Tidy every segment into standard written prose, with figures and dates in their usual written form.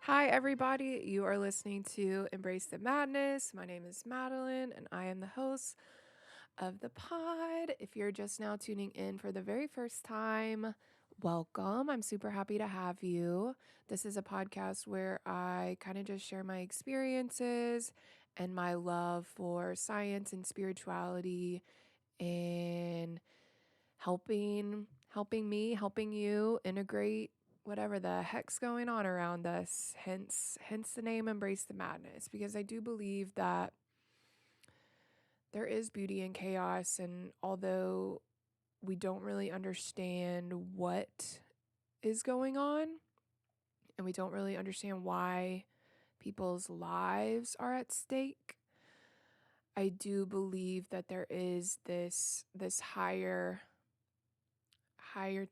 Hi, everybody. You are listening to Embrace the Madness. My name is Madeline, and I am the host of the pod. If you're just now tuning in for the very first time, welcome. I'm super happy to have you. This is a podcast where I kind of just share my experiences and my love for science and spirituality and helping you integrate whatever the heck's going on around us. Hence the name Embrace the Madness, because I do believe that there is beauty in chaos, and although we don't really understand what is going on and we don't really understand why people's lives are at stake, I do believe that there is this higher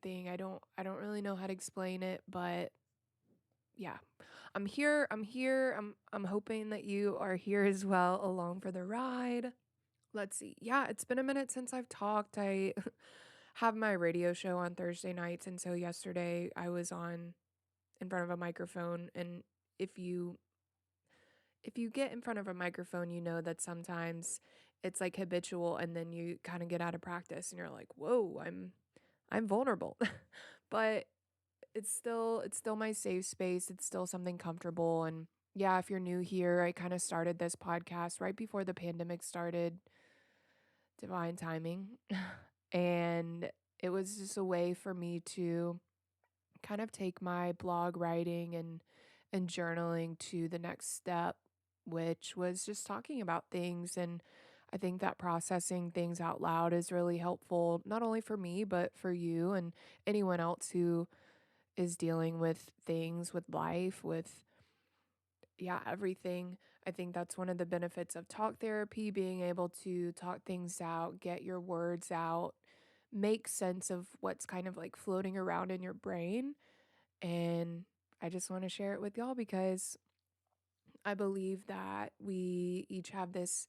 thing. I don't really know how to explain it, but yeah. I'm hoping that you are here as well along for the ride. Let's see. Yeah, it's been a minute since I've talked. I have my radio show on Thursday nights, and so yesterday I was on in front of a microphone. And if you if you get in front of a microphone, you know that sometimes it's like habitual, and then you kind of get out of practice and you're like, "Whoa, I'm vulnerable." But it's still my safe space. It's still something comfortable. And yeah, if you're new here, I kind of started this podcast right before the pandemic started. Divine timing. And it was just a way for me to kind of take my blog writing and journaling to the next step, which was just talking about things. And I think that processing things out loud is really helpful, not only for me, but for you and anyone else who is dealing with things, with life, with, yeah, everything. I think that's one of the benefits of talk therapy, being able to talk things out, get your words out, make sense of what's kind of like floating around in your brain. And I just want to share it with y'all because I believe that we each have this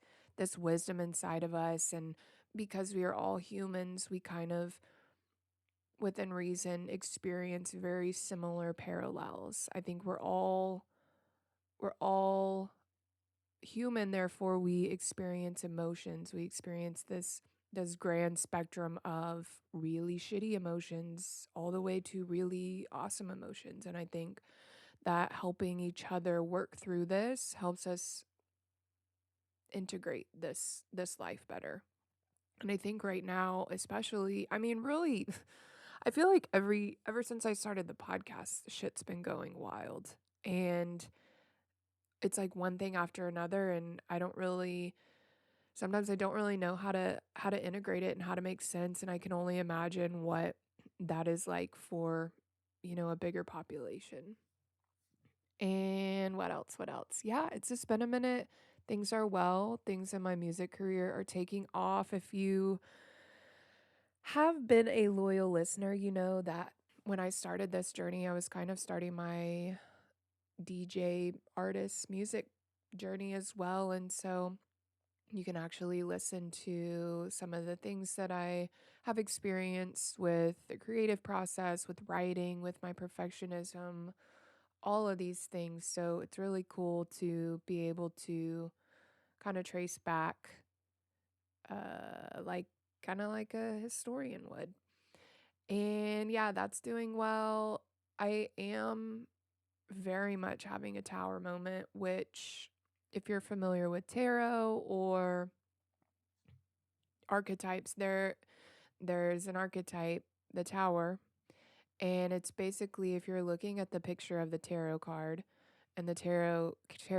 wisdom inside of us, and because we are all humans, we kind of within reason experience very similar parallels. I think we're all human, therefore we experience emotions. We experience this grand spectrum of really shitty emotions all the way to really awesome emotions. And I think that helping each other work through this helps us integrate this life better. And I think right now, especially, I mean, really, I feel like ever since I started the podcast, shit's been going wild. And it's like one thing after another, and sometimes I don't really know how to integrate it and how to make sense, and I can only imagine what that is like for, a bigger population. And what else? What else? Yeah, it's just been a minute. Things are well. Things in my music career are taking off. If you have been a loyal listener, you know that when I started this journey, I was kind of starting my DJ artist music journey as well. And so you can actually listen to some of the things that I have experienced with the creative process, with writing, with my perfectionism, all of these things. So it's really cool to be able to kind of trace back, like kind of like a historian would. And yeah, that's doing well. I am very much having a tower moment, which, if you're familiar with tarot or archetypes, there's an archetype, the tower, and it's basically if you're looking at the picture of the tarot card, and the tarot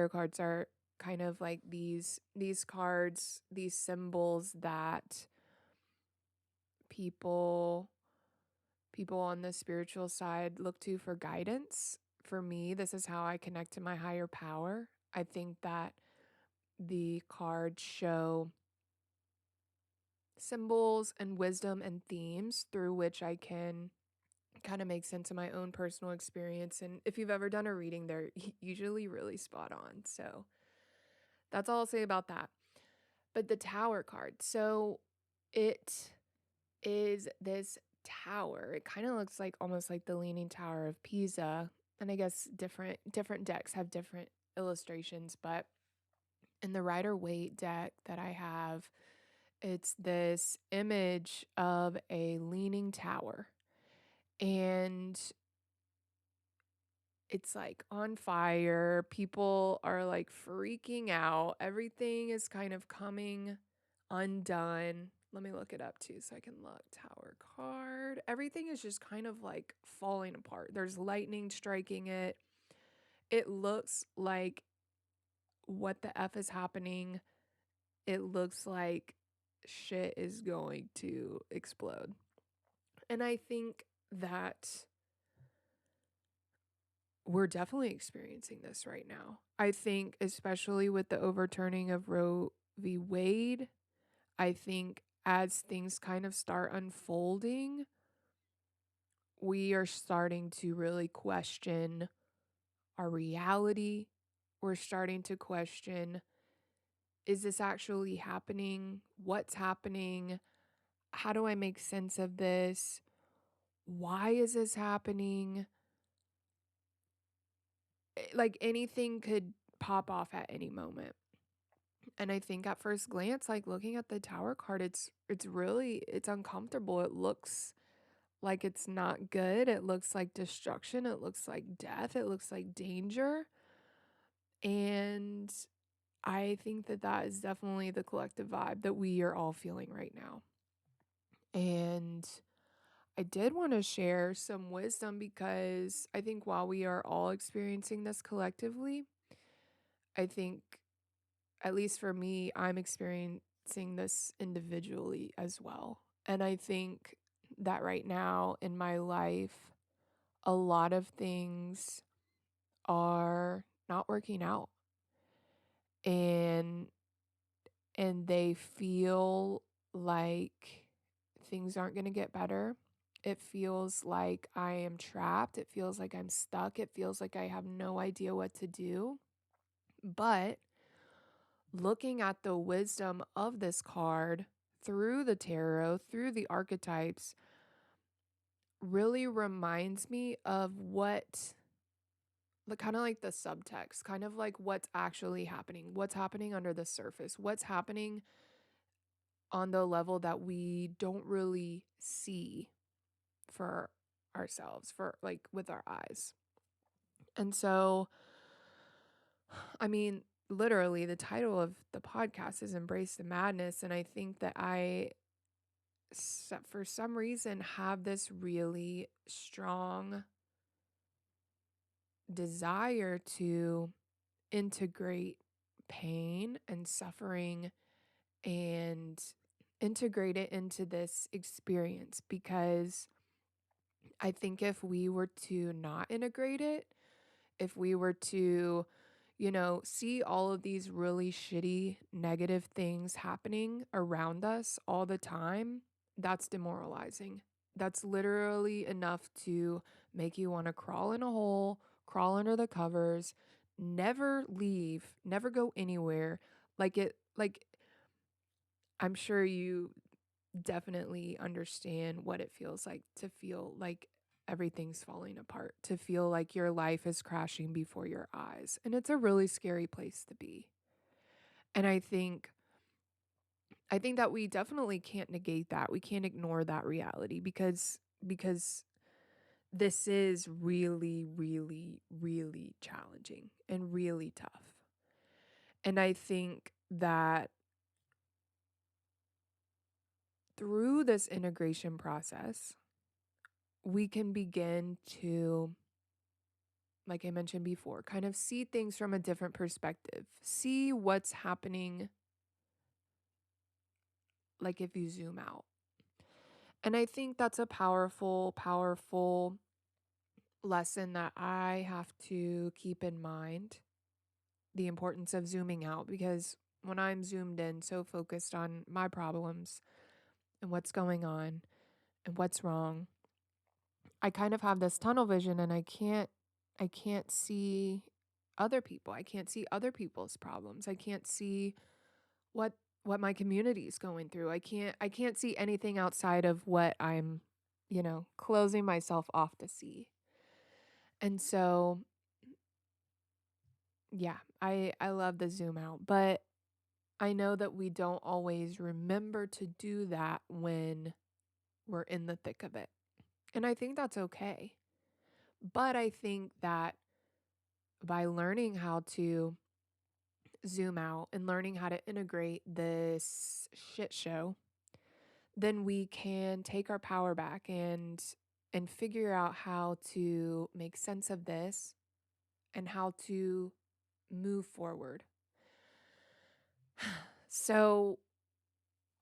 cards are kind of like these cards, these symbols that people people on the spiritual side look to for guidance. For me, this is how I connect to my higher power. I think that the cards show symbols and wisdom and themes through which I can kind of make sense of my own personal experience. And if you've ever done a reading, they're usually really spot on. So that's all I'll say about that. But the tower card. So it is this tower. It kind of looks like almost like the Leaning Tower of Pisa. and I guess different decks have different illustrations, but in the Rider Waite deck that I have, it's this image of a leaning tower, and it's like on fire. People are like freaking out. Everything is kind of coming undone. Let me look it up too so I can look. Tower card. Everything is just kind of like falling apart. There's lightning striking it. It looks like what the F is happening. It looks like shit is going to explode. And I think that we're definitely experiencing this right now. I think, especially with the overturning of Roe v. Wade, I think as things kind of start unfolding, we are starting to really question our reality. We're starting to question, is this actually happening? What's happening? How do I make sense of this? Why is this happening? Like anything could pop off at any moment. And I think at first glance, like looking at the tower card, it's uncomfortable. It looks like it's not good. It looks like destruction. It looks like death. It looks like danger. And I think that that is definitely the collective vibe that we are all feeling right now. And I did want to share some wisdom because I think while we are all experiencing this collectively, I think, at least for me, I'm experiencing this individually as well. And I think that right now in my life, a lot of things are not working out, and they feel like things aren't going to get better. It feels like I am trapped. It feels like I'm stuck. It feels like I have no idea what to do. But looking at the wisdom of this card through the tarot, through the archetypes, really reminds me of what, kind of like the subtext, kind of like what's actually happening, what's happening under the surface, what's happening on the level that we don't really see for ourselves, for like with our eyes. And so, I mean, literally, the title of the podcast is Embrace the Madness. And I think that for some reason, have this really strong desire to integrate pain and suffering and integrate it into this experience, because I think if we were to not integrate it, if we were to, see all of these really shitty negative things happening around us all the time, that's demoralizing. That's literally enough to make you want to crawl in a hole, crawl under the covers, never leave, never go anywhere. Like I'm sure you definitely understand what it feels like to feel like everything's falling apart, to feel like your life is crashing before your eyes. And it's a really scary place to be. And I think that we definitely can't negate that. We can't ignore that reality because this is really, really, really challenging and really tough. And I think that through this integration process, we can begin to, like I mentioned before, kind of see things from a different perspective, see what's happening, like if you zoom out. And I think that's a powerful, powerful lesson that I have to keep in mind, the importance of zooming out, because when I'm zoomed in, so focused on my problems and what's going on and what's wrong, I kind of have this tunnel vision, and I can't see other people. I can't see other people's problems. I can't see what my community is going through. I can't see anything outside of what I'm, closing myself off to see. And so, yeah, I love the zoom out, but I know that we don't always remember to do that when we're in the thick of it. And I think that's okay. But I think that by learning how to zoom out and learning how to integrate this shit show, then we can take our power back and figure out how to make sense of this and how to move forward. So,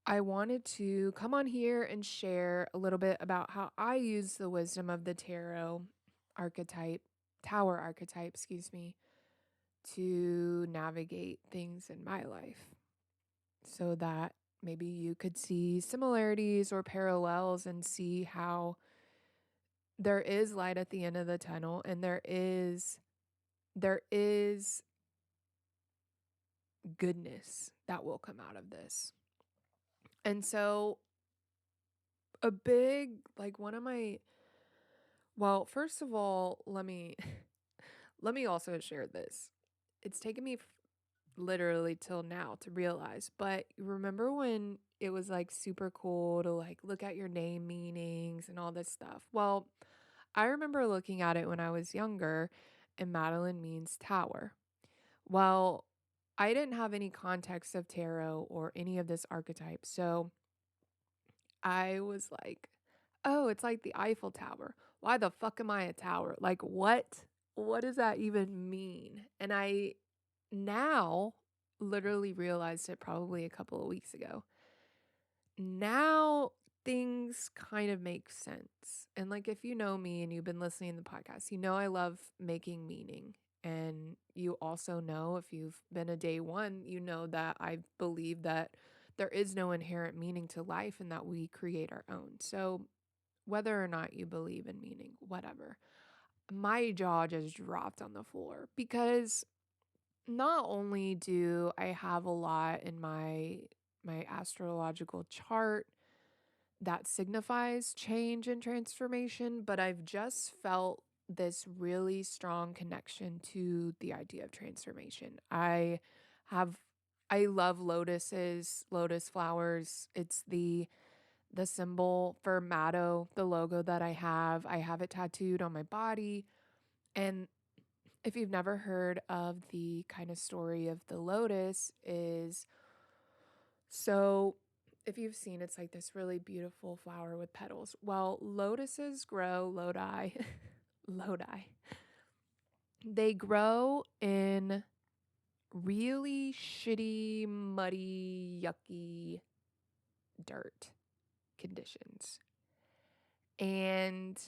I wanted to come on here and share a little bit about how I use the wisdom of the tarot archetype, tower archetype, excuse me, to navigate things in my life so that maybe you could see similarities or parallels and see how there is light at the end of the tunnel and there is goodness that will come out of this. And so a big like one of my well, first of all, let me also share this. It's taken me literally till now to realize, but you remember when it was like super cool to like look at your name meanings and all this stuff? Well, I remember looking at it when I was younger, and Madeline means tower. Well, I didn't have any context of tarot or any of this archetype. So I was like, oh, it's like the Eiffel Tower. Why the fuck am I a tower? Like, what? What does that even mean? And I now literally realized it probably a couple of weeks ago. Now things kind of make sense. And like, if you know me and you've been listening to the podcast, you know I love making meaning. And you also know, if you've been a day one, you know that I believe that there is no inherent meaning to life and that we create our own. So, whether or not you believe in meaning, whatever, my jaw just dropped on the floor because not only do I have a lot in my astrological chart that signifies change and transformation, but I've just felt this really strong connection to the idea of transformation. Have I love lotuses, lotus flowers. It's the symbol for Matto, the logo that I have. I have it tattooed on my body. And if you've never heard of the kind of story of the lotus is so if you've seen it's like this really beautiful flower with petals. Well, lotuses grow, lodi. They grow in really shitty, muddy, yucky dirt conditions. And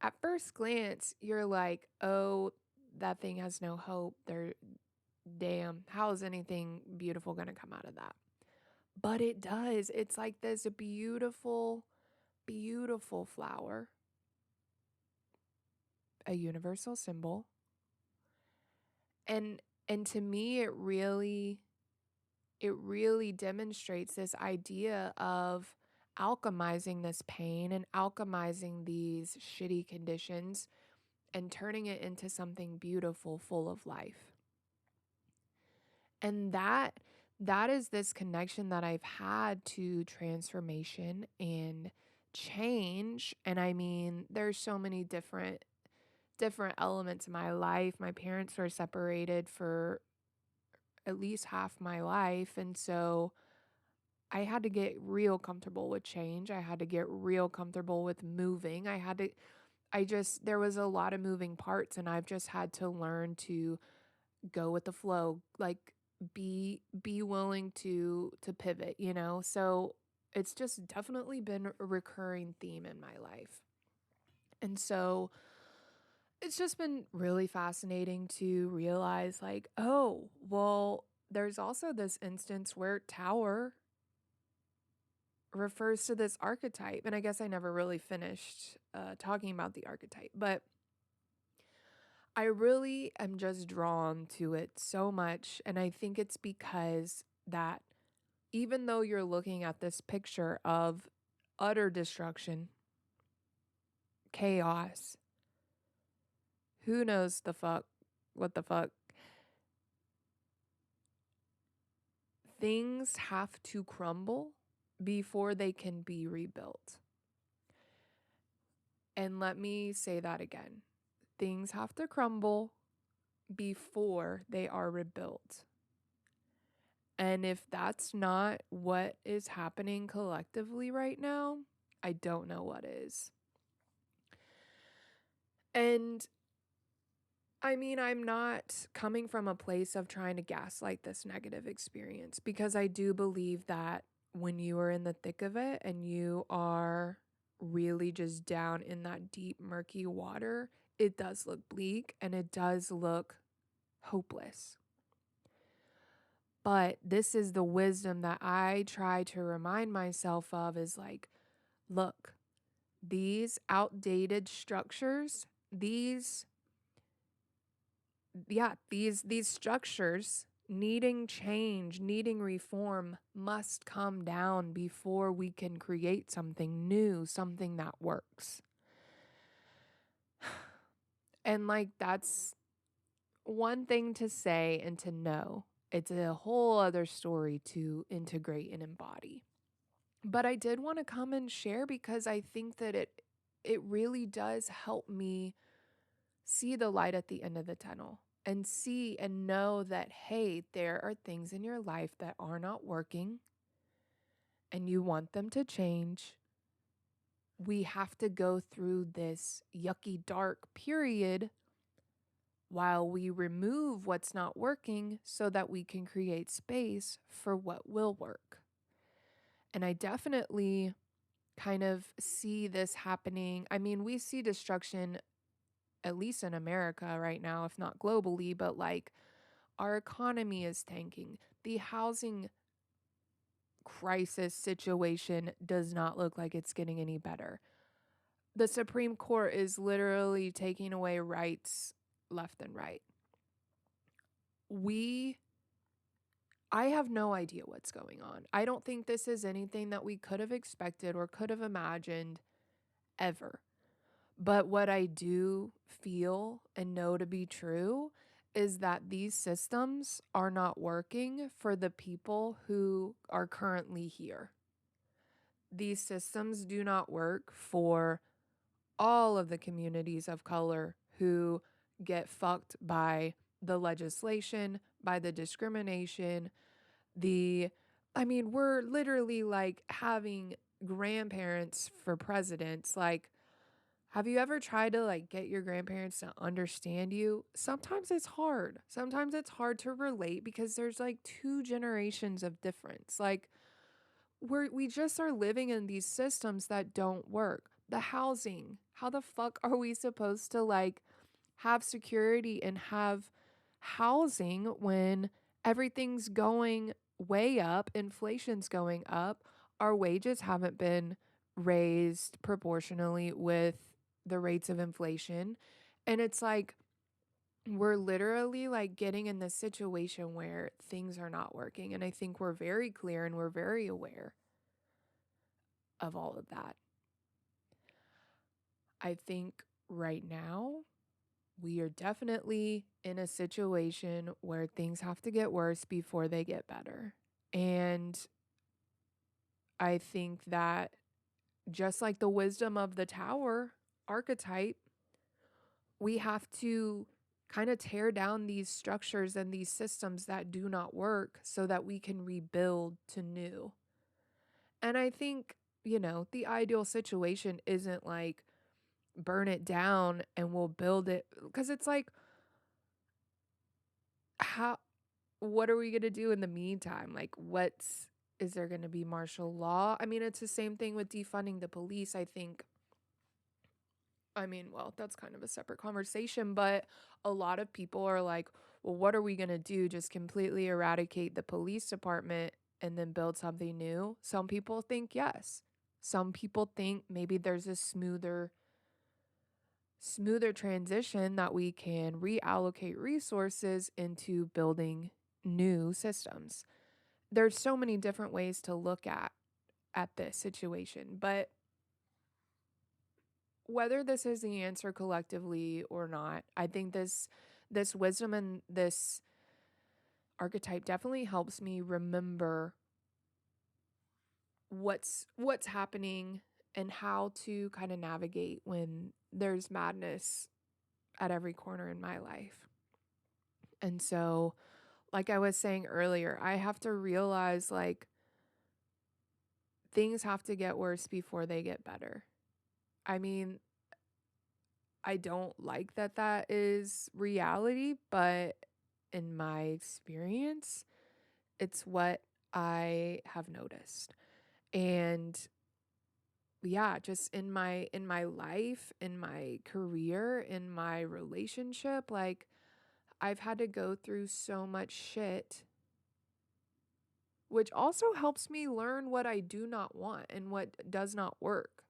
at first glance, you're like, oh, that thing has no hope. Damn, how is anything beautiful going to come out of that? But it does. It's like this beautiful, beautiful flower, a universal symbol. And to me it really demonstrates this idea of alchemizing this pain and alchemizing these shitty conditions and turning it into something beautiful, full of life. And that is this connection that I've had to transformation and change. And I mean, there's so many different elements in my life. My parents were separated for at least half my life, and so I had to get real comfortable with change. I had to get real comfortable with moving. There was a lot of moving parts, and I've just had to learn to go with the flow, like be willing to pivot, you know? So it's just definitely been a recurring theme in my life. And so it's just been really fascinating to realize like, oh, well, there's also this instance where tower refers to this archetype. And I guess I never really finished talking about the archetype, but I really am just drawn to it so much. And I think it's because that even though you're looking at this picture of utter destruction, chaos, who knows what the fuck. Things have to crumble before they can be rebuilt. And let me say that again. Things have to crumble before they are rebuilt. And if that's not what is happening collectively right now, I don't know what is. And I mean, I'm not coming from a place of trying to gaslight this negative experience, because I do believe that when you are in the thick of it and you are really just down in that deep, murky water, it does look bleak and it does look hopeless. But this is the wisdom that I try to remind myself of, is like, look, these outdated structures, these structures needing change, needing reform must come down before we can create something new, something that works. And like, that's one thing to say and to know. It's a whole other story to integrate and embody. But I did want to come and share because I think that it really does help me see the light at the end of the tunnel and see and know that, hey, there are things in your life that are not working and you want them to change. We have to go through this yucky, dark period while we remove what's not working so that we can create space for what will work. And I definitely kind of see this happening. I mean, we see destruction, at least in America right now, if not globally, but like, our economy is tanking. The housing crisis situation does not look like it's getting any better. The Supreme Court is literally taking away rights left and right. I have no idea what's going on. I don't think this is anything that we could have expected or could have imagined ever. But what I do feel and know to be true is that these systems are not working for the people who are currently here. These systems do not work for all of the communities of color who get fucked by the legislation, by the discrimination, we're literally like having grandparents for presidents. Like, have you ever tried to like get your grandparents to understand you? Sometimes it's hard. Sometimes it's hard to relate because there's like 2 generations of difference. Like, we just are living in these systems that don't work. The housing, how the fuck are we supposed to like have security and have housing when everything's going way up, inflation's going up, our wages haven't been raised proportionally with the rates of inflation. And it's like, we're literally like getting in this situation where things are not working. And I think we're very clear and we're very aware of all of that. I think right now we are definitely in a situation where things have to get worse before they get better. And I think that just like the wisdom of the tower archetype, we have to kind of tear down these structures and these systems that do not work so that we can rebuild to new. And I think, the ideal situation isn't like burn it down and we'll build it, because it's like, what are we going to do in the meantime? Like, is there going to be martial law? I mean, it's the same thing with defunding the police. That's kind of a separate conversation, but a lot of people are like, well, what are we going to do? Just completely eradicate the police department and then build something new? Some people think yes. Some people think maybe there's a smoother transition that we can reallocate resources into building new systems. There's so many different ways to look at this situation, but whether this is the answer collectively or not, I think this wisdom and this archetype definitely helps me remember what's happening and how to kind of navigate when there's madness at every corner in my life. And so, like I was saying earlier, I have to realize like things have to get worse before they get better. I mean, I don't like that that is reality, but in my experience, it's what I have noticed. And yeah, just in my life, in my career, in my relationship, like I've had to go through so much shit, which also helps me learn what I do not want and what does not work,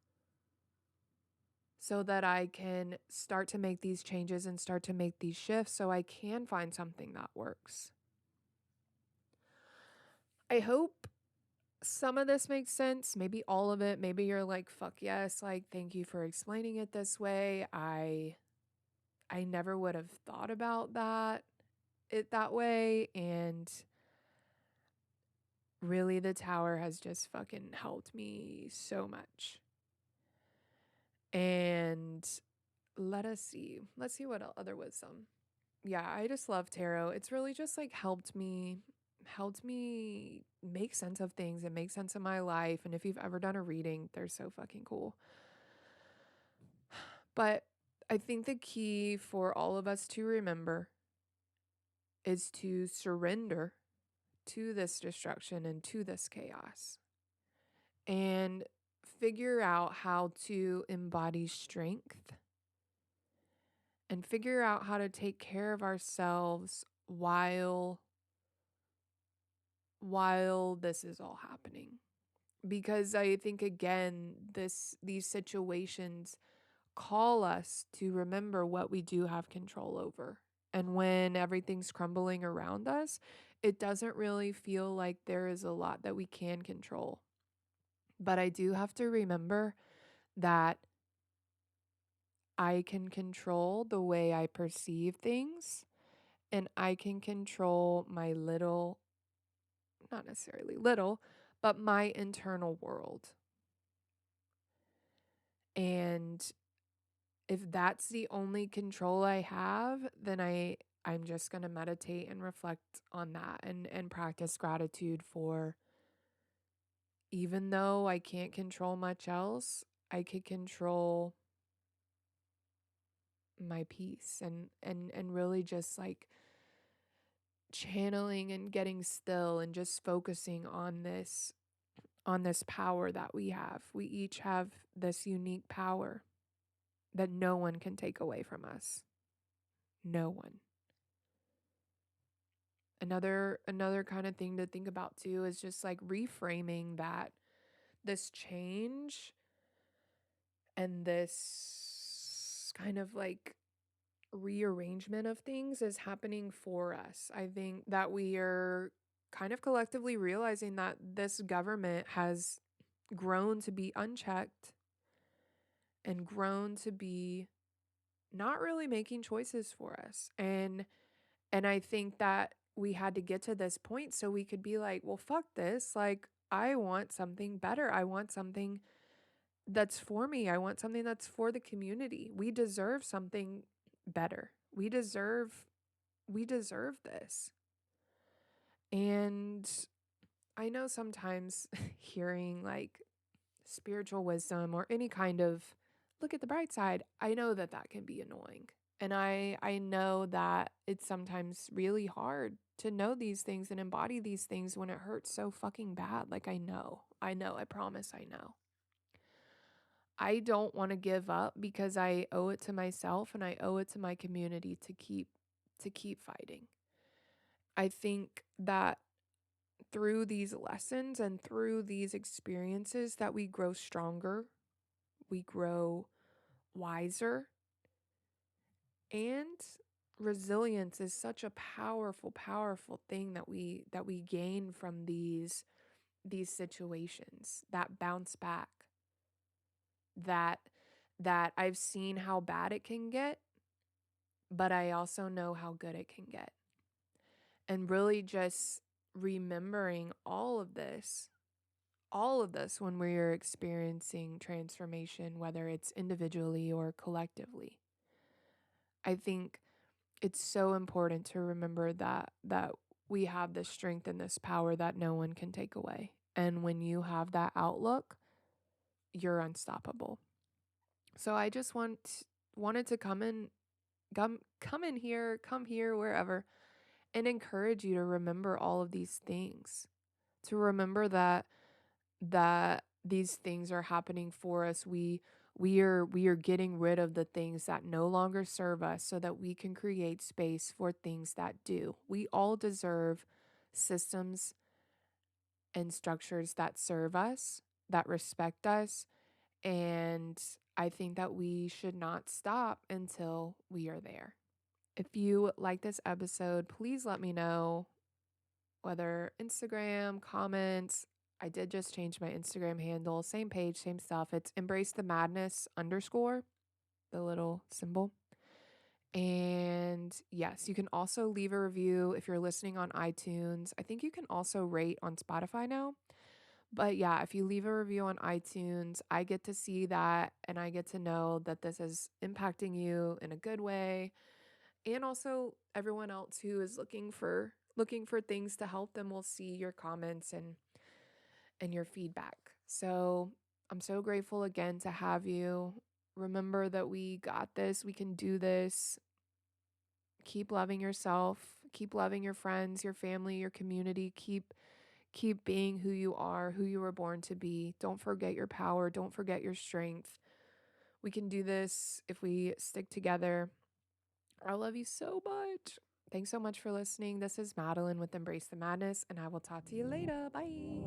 so that I can start to make these changes and start to make these shifts so I can find something that works. I hope some of this makes sense, maybe all of it. Maybe you're like, fuck yes, like thank you for explaining it this way. I never would have thought about it that way, and really the tower has just fucking helped me so much. And let's see what other wisdom. Yeah, I just love tarot. It's really just like helped me make sense of things and make sense of my life. And if you've ever done a reading, they're so fucking cool. But I think the key for all of us to remember is to surrender to this destruction and to this chaos, and figure out how to embody strength and figure out how to take care of ourselves while this is all happening. Because I think again, these situations call us to remember what we do have control over. And when everything's crumbling around us, it doesn't really feel like there is a lot that we can control. But I do have to remember that I can control the way I perceive things, and I can control my little, not necessarily little, but my internal world. And if that's the only control I have, then I'm just going to meditate and reflect on that, and practice gratitude for, even though I can't control much else, I could control my peace, and really just like channeling and getting still and just focusing on this power that we have. We each have this unique power that no one can take away from us. No one. Another kind of thing to think about too is just like reframing that this change and this kind of like rearrangement of things is happening for us. I think that we are kind of collectively realizing that this government has grown to be unchecked and grown to be not really making choices for us. And I think that we had to get to this point so we could be like, well, fuck this. Like, I want something better. I want something that's for me. I want something that's for the community. We deserve something better. We deserve this. And I know sometimes hearing like spiritual wisdom or any kind of look at the bright side, I know that that can be annoying. And I know that it's sometimes really hard to know these things and embody these things when it hurts so fucking bad. Like I know, I promise I know. I don't want to give up because I owe it to myself and I owe it to my community to keep fighting. I think that through these lessons and through these experiences that we grow stronger, we grow wiser, and resilience is such a powerful thing that we gain from these situations, that bounce back, that that I've seen how bad it can get, but I also know how good it can get. And really just remembering all of this when we're experiencing transformation, whether it's individually or collectively. I think it's so important to remember that we have this strength and this power that no one can take away. And when you have that outlook, you're unstoppable. So I just wanted to come in here, come here wherever and encourage you to remember all of these things. To remember that these things are happening for us. We are getting rid of the things that no longer serve us so that we can create space for things that do. We all deserve systems and structures that serve us, that respect us, and I think that we should not stop until we are there. If you like this episode, please let me know, whether Instagram, comments. I did just change my Instagram handle, same page, same stuff. It's embrace the madness underscore, the little symbol. And yes, you can also leave a review if you're listening on iTunes. I think you can also rate on Spotify now. But yeah, if you leave a review on iTunes, I get to see that and I get to know that this is impacting you in a good way. And also everyone else who is looking for things to help them will see your comments and your feedback. So, I'm so grateful again to have you. Remember that we got this. We can do this. Keep loving yourself. Keep loving your friends, your family, your community. Keep being who you are, who you were born to be. Don't forget your power. Don't forget your strength. We can do this if we stick together. I love you so much. Thanks so much for listening. This is Madeline with Embrace the Madness, and I will talk to you later. Bye.